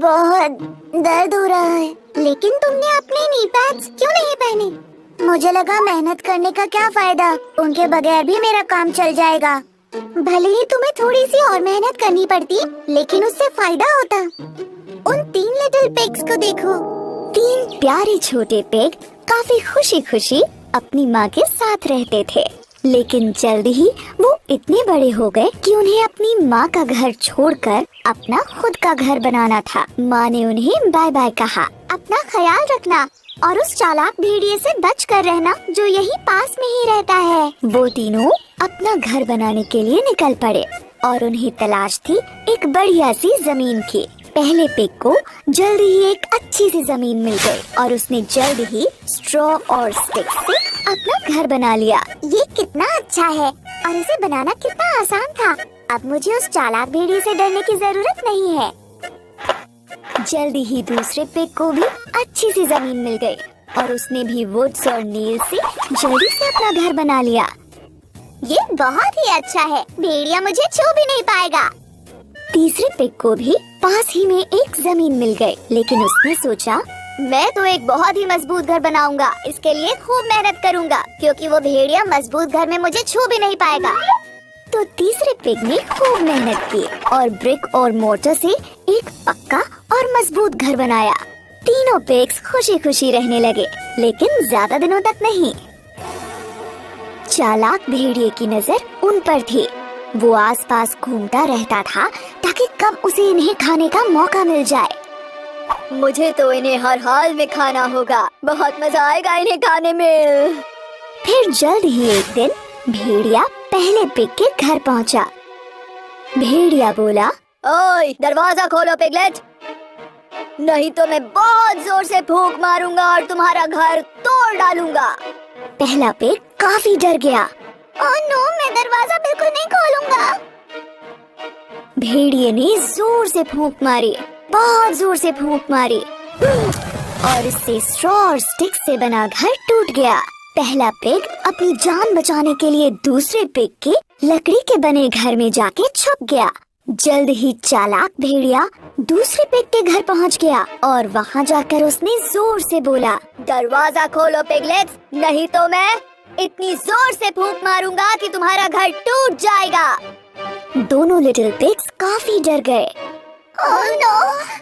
बहुत दर्द हो रहा है। लेकिन तुमने अपने नी पैड्स क्यों नहीं पहने? मुझे लगा मेहनत करने का क्या फायदा, उनके बगैर भी मेरा काम चल जाएगा। भले ही तुम्हें थोड़ी सी और मेहनत करनी पड़ती, लेकिन उससे फायदा होता। उन 3 लिटिल पिग्स को देखो। 3 प्यारे छोटे पिग काफी खुशी खुशी अपनी माँ के साथ रहते थे। लेकिन जल्द ही वो इतने बड़े हो गए कि उन्हें अपनी माँ का घर छोड़कर अपना खुद का घर बनाना था। माँ ने उन्हें बाय बाय कहा। अपना ख्याल रखना और उस चालाक भेड़िए से बच कर रहना जो यही पास में ही रहता है। वो तीनों अपना घर बनाने के लिए निकल पड़े और उन्हें तलाश थी एक बढ़िया सी जमीन की। पहले पिग को जल्द ही एक अच्छी सी जमीन मिल गई और उसने जल्द ही स्ट्रॉ और स्टिक से अपना घर बना लिया। ये कितना अच्छा है और इसे बनाना कितना आसान था। अब मुझे उस चालाक भेड़िए से डरने की जरूरत नहीं है। जल्दी ही दूसरे पिग को भी अच्छी सी जमीन मिल गई और उसने भी वुड्स और नील से जल्दी से अपना घर बना लिया। ये बहुत ही अच्छा है, भेड़िया मुझे छू भी नहीं पाएगा। तीसरे पिग को भी पास ही में एक जमीन मिल गई, लेकिन उसने सोचा मैं तो एक बहुत ही मजबूत घर बनाऊंगा। इसके लिए खूब मेहनत करूंगा क्योंकि वो भेड़िया मजबूत घर में मुझे छू भी नहीं पाएगा। तो तीसरे पिग ने खूब मेहनत की और ब्रिक और मोर्टर से एक पक्का और मजबूत घर बनाया। तीनों पिग्स खुशी खुशी रहने लगे, लेकिन ज्यादा दिनों तक नहीं। चालाक भेड़िए की नजर उन पर थी। वो आसपास घूमता रहता था ताकि कब उसे इन्हें खाने का मौका मिल जाए। मुझे तो इन्हें हर हाल में खाना होगा, बहुत मजा आएगा इन्हें खाने में। फिर जल्द ही एक दिन भेड़िया पहले पिग के घर पहुंचा। भेड़िया बोला, ओए दरवाजा खोलो पिगलेट, नहीं तो मैं बहुत जोर से फूंक मारूंगा और तुम्हारा घर तोड़ डालूंगा। पहला पिग काफी डर गया। ओह नो, मैं दरवाजा बिल्कुल नहीं खोलूंगा। भेड़िए ने जोर से फूंक मारी, बहुत जोर से फूंक मारी और इससे स्ट्रॉ और स्टिक से बना घर टूट गया। पहला पिग अपनी जान बचाने के लिए दूसरे पिग के लकड़ी के बने घर में जाके छुप गया। जल्द ही चालाक भेड़िया दूसरे पिग के घर पहुंच गया और वहां जाकर उसने जोर से बोला, दरवाजा खोलो पिगलेट्स, नहीं तो मैं इतनी जोर से फूंक मारूंगा कि तुम्हारा घर टूट जाएगा। दोनों लिटिल पिग्स काफी डर गए। ओह नो,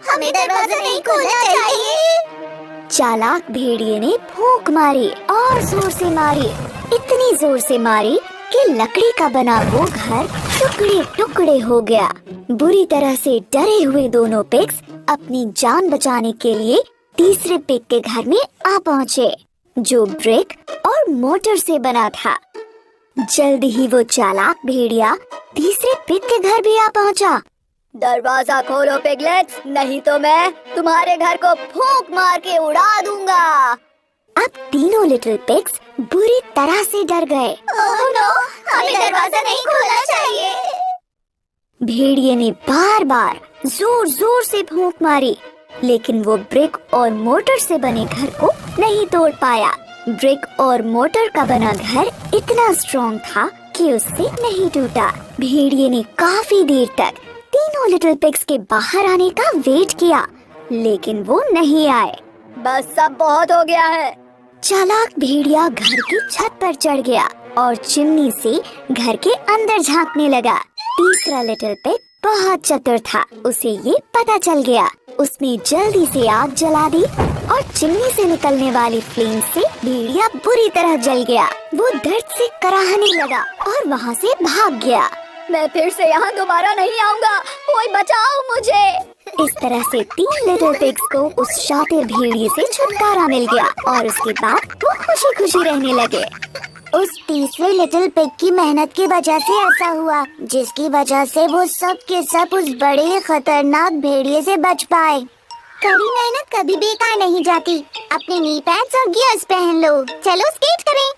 हमें दरवाजा नहीं खोलना चाहिए। चालाक भेड़िए ने फूंक मारी और जोर से मारी, इतनी जोर से मारी कि लकड़ी का बना वो घर टुकड़े टुकड़े हो गया। बुरी तरह से डरे हुए दोनों पिग्स अपनी जान बचाने के लिए तीसरे पिग के घर में आ पहुँचे, जो ब्रिक और मोटर से बना था। जल्द ही वो चालाक भेड़िया तीसरे पिग के घर भी आ पहुंचा। दरवाजा खोलो पिगलेट्स, नहीं तो मैं तुम्हारे घर को फूंक मार के उड़ा दूंगा। अब तीनों लिटिल पिग्स बुरी तरह से डर गए। ओह नो, हमें दरवाजा नहीं खोलना चाहिए। भेड़िए ने बार बार जोर जोर से फूंक मारी, लेकिन वो ब्रिक और मोटर से बने घर को नहीं तोड़ पाया। ब्रिक और मोटर का बना घर इतना स्ट्रॉन्ग था कि उससे नहीं टूटा। भेड़िए ने काफी देर तक तीनों लिटिल पिग्स के बाहर आने का वेट किया, लेकिन वो नहीं आए। बस सब बहुत हो गया है। चालाक भेड़िया घर की छत पर चढ़ गया और चिमनी से घर के अंदर झांकने लगा। तीसरा लिटिल पिग बहुत चतुर था, उसे ये पता चल गया। उसने जल्दी से आग जला दी और चिमनी से निकलने वाली फ्लेम से भेड़िया बुरी तरह जल गया। वो दर्द से कराहने लगा और वहाँ से भाग गया। मैं फिर से यहाँ दोबारा नहीं आऊँगा, कोई बचाओ मुझे। इस तरह से 3 लिटिल पिग्स को उस शातिर भेड़िए से छुटकारा मिल गया और उसके बाद वो खुशी खुशी रहने लगे। उस तीसरे लिटिल पिग की मेहनत की वजह से ऐसा हुआ, जिसकी वजह से वो सब के सब उस बड़े खतरनाक भेड़िए से बच पाए। कड़ी मेहनत कभी बेकार नहीं जाती। अपने नी पैड्स और गियर्स पहन लो, चलो स्केट करें।